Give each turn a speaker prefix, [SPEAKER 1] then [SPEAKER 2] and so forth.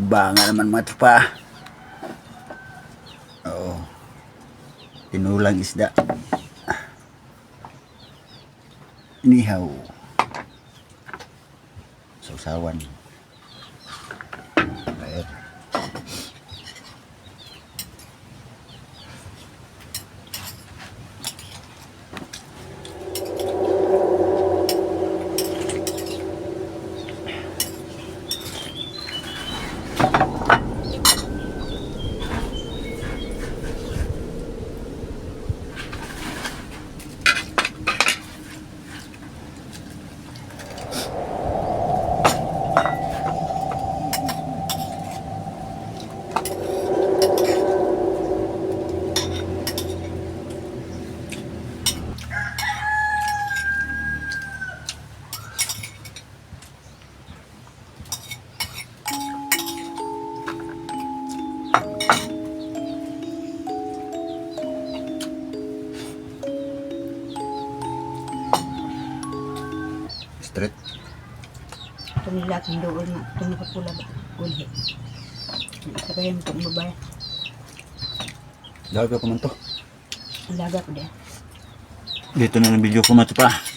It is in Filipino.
[SPEAKER 1] banga naman mga tropa. Oo. Tinulang isda. Inihaw. Sausawan. Ayan. Straight.
[SPEAKER 2] Ito nila ating doon na ito nakapula ba? Ulhi. Sabayan mo itong babae.
[SPEAKER 1] Laga ko man to.
[SPEAKER 2] Alaga ko din.
[SPEAKER 1] Dito na ng video ko mga tropa.